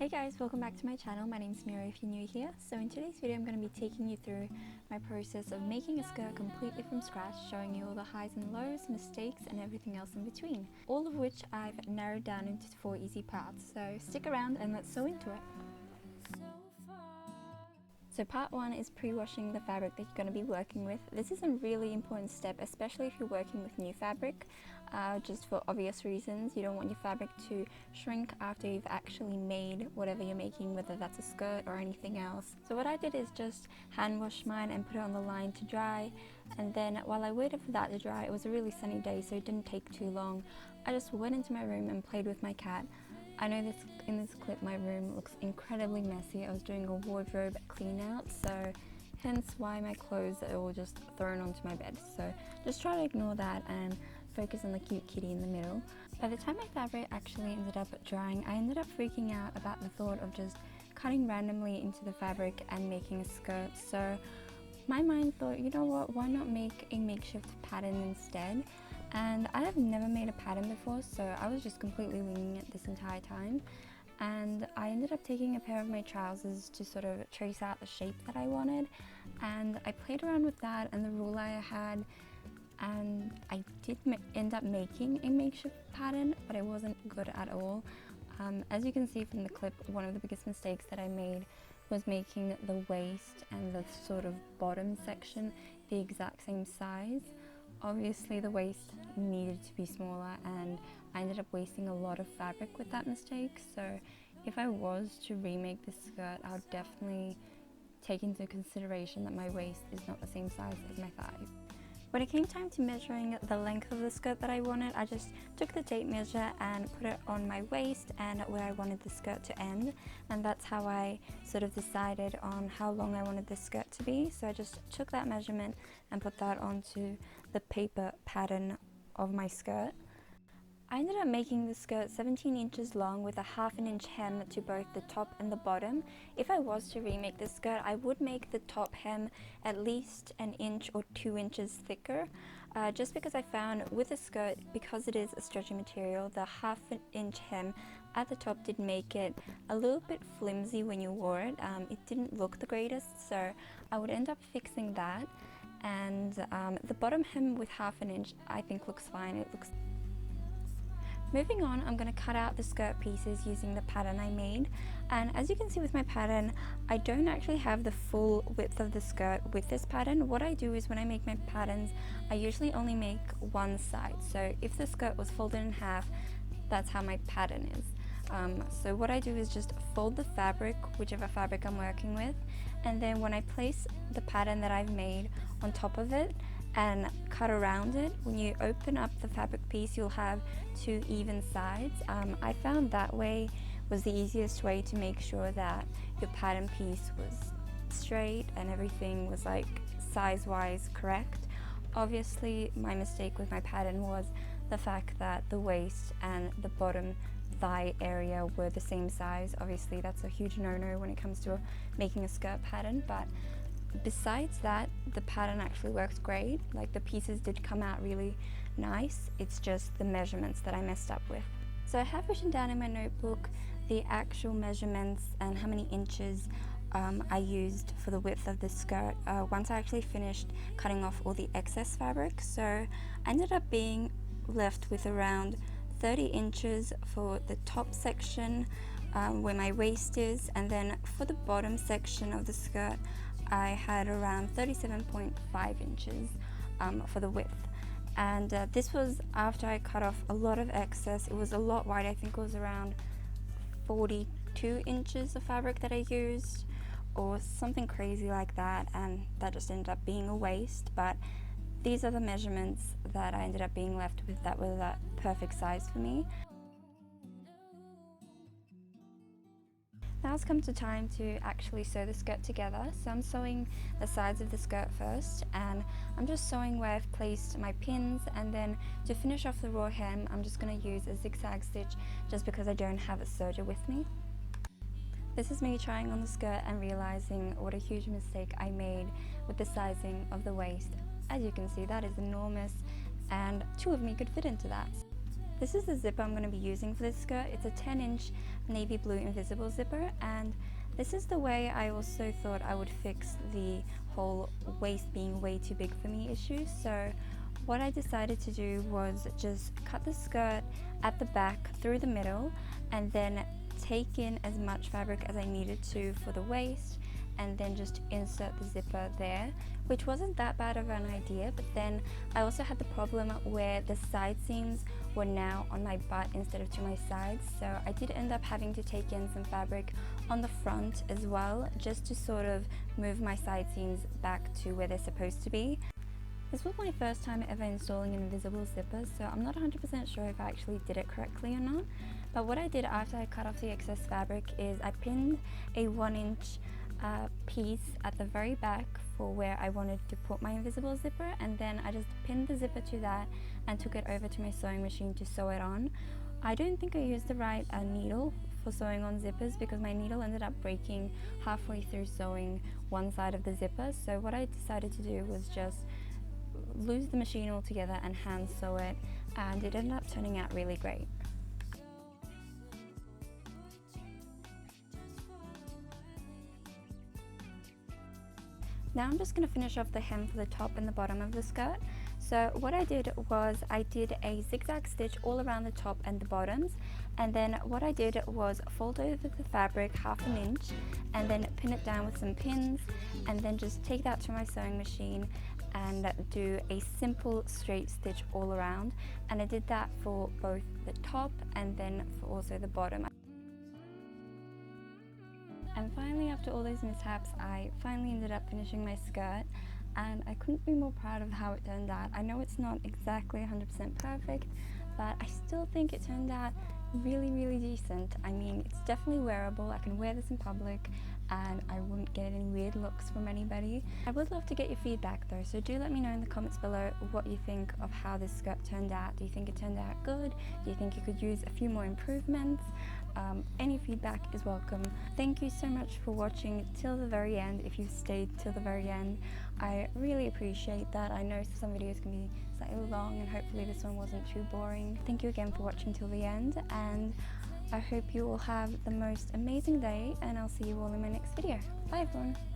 Hey guys, welcome back to my channel. My name's Mira if you're new here. So in today's video I'm going to be taking you through my process of making a skirt completely from scratch, showing you all the highs and lows, mistakes and everything else in between. All of which I've narrowed down into 4 easy parts. So stick around and let's sew into it. So part 1 is pre-washing the fabric that you're going to be working with. This is a really important step, especially if you're working with new fabric, just for obvious reasons. You don't want your fabric to shrink after you've actually made whatever you're making, whether that's a skirt or anything else. So what I did is just hand wash mine and put it on the line to dry, and then while I waited for that to dry, it was a really sunny day so it didn't take too long. I just went into my room and played with my cat. I know in this clip my room looks incredibly messy. I was doing a wardrobe clean out, so hence why my clothes are all just thrown onto my bed. So just try to ignore that and focus on the cute kitty in the middle. By the time my fabric actually ended up drying, I ended up freaking out about the thought of just cutting randomly into the fabric and making a skirt. So my mind thought, you know what, why not make a makeshift pattern instead? And I have never made a pattern before, so I was just completely winging it this entire time. And I ended up taking a pair of my trousers to sort of trace out the shape that I wanted, and I played around with that and the ruler I had, and I did end up making a makeshift pattern, but it wasn't good at all. As you can see from the clip, one of the biggest mistakes that I made was making the waist and the sort of bottom section the exact same size. Obviously the waist needed to be smaller, and I ended up wasting a lot of fabric with that mistake. So if I was to remake this skirt, I would definitely take into consideration that my waist is not the same size as my thighs. When it came time to measuring the length of the skirt that I wanted, I just took the tape measure and put it on my waist and where I wanted the skirt to end, and that's how I sort of decided on how long I wanted the skirt to be. So I just took that measurement and put that onto the paper pattern of my skirt. I ended up making the skirt 17 inches long with a ½ inch hem to both the top and the bottom. If I was to remake this skirt, I would make the top hem at least 1 inch or 2 inches thicker, just because I found with the skirt, because it is a stretchy material, the ½ inch hem at the top did make it a little bit flimsy when you wore it. It didn't look the greatest, so I would end up fixing that. And the bottom hem with ½ inch I think looks fine. Moving on, I'm going to cut out the skirt pieces using the pattern I made, and as you can see with my pattern, I don't actually have the full width of the skirt with this pattern. What I do is when I make my patterns, I usually only make one side. So if the skirt was folded in half, that's how my pattern is. So what I do is just fold the fabric, whichever fabric I'm working with, and then when I place the pattern that I've made on top of it and cut around it, when you open up the fabric piece you'll have 2 even sides. I found that way was the easiest way to make sure that your pattern piece was straight and everything was like size-wise correct. Obviously my mistake with my pattern was the fact that the waist and the bottom thigh area were the same size. Obviously that's a huge no-no when it comes to making a skirt pattern, but besides that, the pattern actually works great. Like, the pieces did come out really nice. It's just the measurements that I messed up with. So I have written down in my notebook the actual measurements and how many inches I used for the width of the skirt once I actually finished cutting off all the excess fabric. So I ended up being left with around 30 inches for the top section where my waist is, and then for the bottom section of the skirt I had around 37.5 inches for the width. And this was after I cut off a lot of excess. It was a lot wide. I think it was around 42 inches of fabric that I used, or something crazy like that, and that just ended up being a waste. But these are the measurements that I ended up being left with that were that perfect size for me. Now it's come to time to actually sew the skirt together. So I'm sewing the sides of the skirt first, and I'm just sewing where I've placed my pins, and then to finish off the raw hem I'm just going to use a zigzag stitch just because I don't have a serger with me. This is me trying on the skirt and realizing what a huge mistake I made with the sizing of the waist. As you can see, that is enormous, and 2 of me could fit into that. This is the zipper I'm going to be using for this skirt. It's a 10-inch navy blue invisible zipper, and this is the way I also thought I would fix the whole waist being way too big for me issue. So what I decided to do was just cut the skirt at the back through the middle, and then take in as much fabric as I needed to for the waist, and then just insert the zipper there, which wasn't that bad of an idea. But then I also had the problem where the side seams were now on my butt instead of to my sides, so I did end up having to take in some fabric on the front as well, just to sort of move my side seams back to where they're supposed to be. This was my first time ever installing an invisible zipper, so I'm not 100% sure if I actually did it correctly or not. But what I did after I cut off the excess fabric is I pinned a 1-inch piece at the very back for where I wanted to put my invisible zipper, and then I just pinned the zipper to that and took it over to my sewing machine to sew it on. I don't think I used the right needle for sewing on zippers, because my needle ended up breaking halfway through sewing one side of the zipper. So what I decided to do was just lose the machine altogether and hand sew it, and it ended up turning out really great. Now I'm just going to finish off the hem for the top and the bottom of the skirt. So what I did was I did a zigzag stitch all around the top and the bottoms, and then what I did was fold over the fabric 1/2 inch and then pin it down with some pins, and then just take that to my sewing machine and do a simple straight stitch all around. And I did that for both the top and then for also the bottom. And finally, after all those mishaps, I finally ended up finishing my skirt, and I couldn't be more proud of how it turned out. I know it's not exactly 100% perfect, but I still think it turned out really decent. I mean, it's definitely wearable. I can wear this in public and I wouldn't get any weird looks from anybody. I would love to get your feedback though, so do let me know in the comments below what you think of how this skirt turned out. Do you think it turned out good? Do you think you could use a few more improvements? Any feedback is welcome. Thank you so much for watching till the very end. If you've stayed till the very end, I really appreciate that. I know some videos can be slightly long, and hopefully this one wasn't too boring. Thank you again for watching till the end, and I hope you all have the most amazing day, and I'll see you all in my next video. Bye everyone.